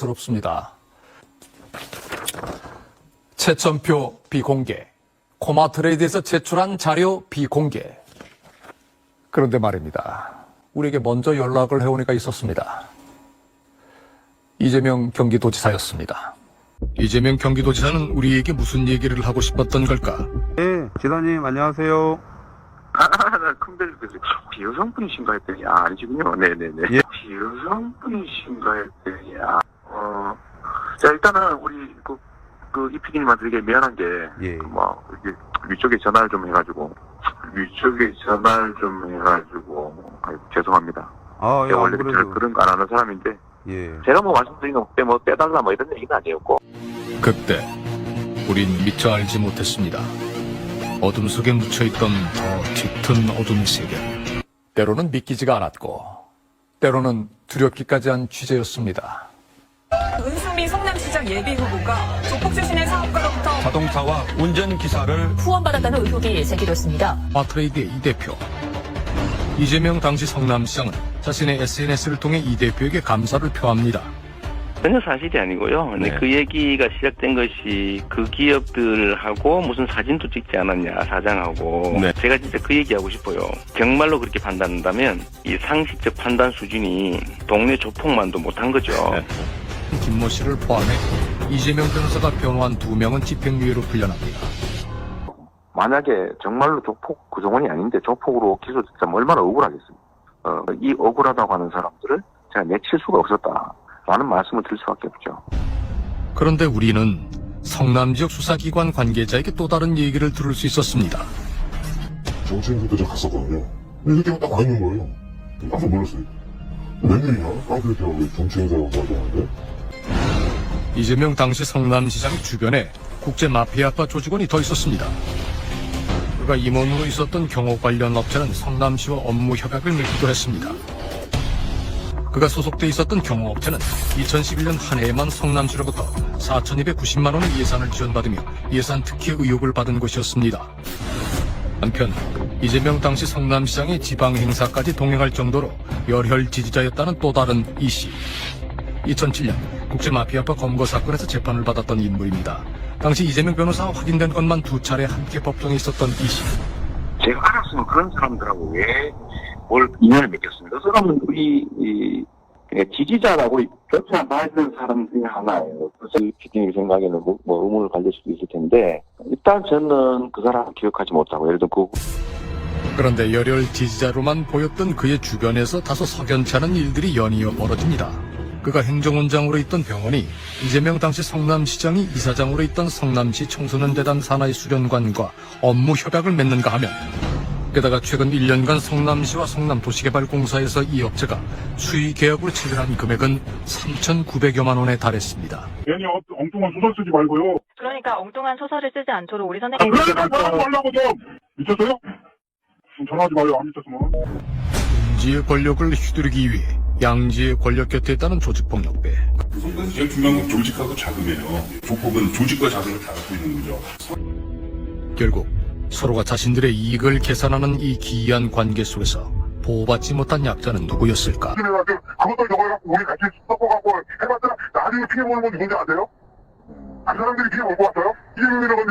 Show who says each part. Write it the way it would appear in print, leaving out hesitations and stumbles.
Speaker 1: 당황스럽습니다. 채점표 비공개, 코마트레이드에서 제출한 자료 비공개. 그런데 말입니다. 우리에게 먼저 연락을 해오니까 있었습니다. 이재명 경기도지사였습니다. 이재명 경기도지사는 우리에게 무슨 얘기를 하고 싶었던 걸까?
Speaker 2: 네, 지사님 안녕하세요.
Speaker 3: 나 큰별 그래서 비여성분이신가 했더니 아니시군요. 네네네.
Speaker 2: 예.
Speaker 3: 비여성분이신가 했더니 자 일단은 우리 이 PD님한테 되게 미안한 게
Speaker 2: 예.
Speaker 3: 이렇게 위쪽에 전화를 좀 해가지고 아이고, 죄송합니다.
Speaker 2: 아, 예,
Speaker 3: 제가 원래
Speaker 2: 안
Speaker 3: 잘
Speaker 2: 그래도.
Speaker 3: 그런 거 안 하는 사람인데
Speaker 2: 예.
Speaker 3: 제가 말씀드린 거 빼달라 이런 얘기는 아니었고.
Speaker 1: 그때 우린 미처 알지 못했습니다. 어둠 속에 묻혀있던 더 짙은 어둠의 세계. 때로는 믿기지가 않았고 때로는 두렵기까지 한 취재였습니다.
Speaker 4: 은수미 성남시장 예비후보가 조폭 출신의 사업가로부터
Speaker 5: 자동차와 운전기사를
Speaker 6: 후원받았다는 의혹이 제기됐습니다.
Speaker 1: 마트레이드의 이 대표. 이재명 당시 성남시장은 자신의 SNS를 통해 이 대표에게 감사를 표합니다.
Speaker 7: 전혀 사실이 아니고요. 근데
Speaker 5: 네.
Speaker 7: 그 얘기가 시작된 것이 그 기업들하고 무슨 사진도 찍지 않았냐, 사장하고.
Speaker 5: 네.
Speaker 7: 제가 진짜 그 얘기하고 싶어요. 정말로 그렇게 판단한다면 이 상식적 판단 수준이 동네 조폭만도 못한 거죠.
Speaker 5: 네.
Speaker 1: 김모 씨를 포함해 이재명 변호사가 변호한 2명은 집행유예로 풀려납니다.
Speaker 3: 만약에 정말로 조폭 구성원이 아닌데 조폭으로 기소됐다면 얼마나 억울하겠습니까? 이 억울하다고 하는 사람들을 제가 내칠 수가 없었다라는 말씀을 드릴 수밖에 없죠.
Speaker 1: 그런데 우리는 성남 지역 수사기관 관계자에게 또 다른 얘기를 들을 수 있었습니다.
Speaker 8: 정치인들도 저 갔었거든요. 근데 그때가 딱 와 있는 거예요. 깜짝 놀랐어요. 웬일이냐? 깡패가 왜 정치인사라고 하는데?
Speaker 1: 이재명 당시 성남시장 주변에 국제 마피아파 조직원이 더 있었습니다. 그가 임원으로 있었던 경호 관련 업체는 성남시와 업무 협약을 맺기도 했습니다. 그가 소속돼 있었던 경호업체는 2011년 한 해에만 성남시로부터 4,290만 원의 예산을 지원받으며 예산 특혜 의혹을 받은 곳이었습니다. 한편 이재명 당시 성남시장의 지방 행사까지 동행할 정도로 열혈 지지자였다는 또 다른 이 씨. 2007년 국제마피아파 검거 사건에서 재판을 받았던 인물입니다. 당시 이재명 변호사와 확인된 것만 2차례 함께 법정에 있었던 이 씨.
Speaker 3: 제가 알았으면 그런 사람들하고 왜 뭘 인연을 맺겠습니까? 그 사람은 우리 지지자라고 격차 받는 사람 중에 하나예요. 그래서 피디님 생각에는 뭐 의문을 가질 수도 있을 텐데 일단 저는 그 사람을 기억하지 못하고 예를 들어
Speaker 1: 그런데 열혈 지지자로만 보였던 그의 주변에서 다소 석연치 않은 일들이 연이어 벌어집니다. 그가 행정원장으로 있던 병원이 이재명 당시 성남시장이 이사장으로 있던 성남시 청소년재단 산하의 수련관과 업무 협약을 맺는가 하면, 게다가 최근 1년간 성남시와 성남도시개발공사에서 이 업체가 수의 계약으로 체결한 금액은 3,900여만 원에 달했습니다.
Speaker 8: 괜히 엉뚱한 소설 쓰지 말고요.
Speaker 4: 그러니까 엉뚱한 소설을 쓰지 않도록 우리 선생님
Speaker 8: 그러니까 뭐라고 하려고 좀! 미쳤어요? 전화하지 마요, 안 미쳤으면.
Speaker 1: 음지의 권력을 휘두르기 위해 양지의 권력 곁에 있다는 조직폭력배.
Speaker 8: 성남시 제일 중요한 건 조직하고 자금이에요. 조폭은 조직과 자금을 다 갖고 있는 거죠.
Speaker 1: 결국 서로가 자신들의 이익을 계산하는 이 기이한 관계 속에서 보호받지 못한 약자는 누구였을까?
Speaker 8: 그것도 저거 우리 같이 섞어갖고 해봤자 나중에 피해 보는 건 누군지 아세요? 그 사람들이 피해 볼 것 같아요? 이재명이라고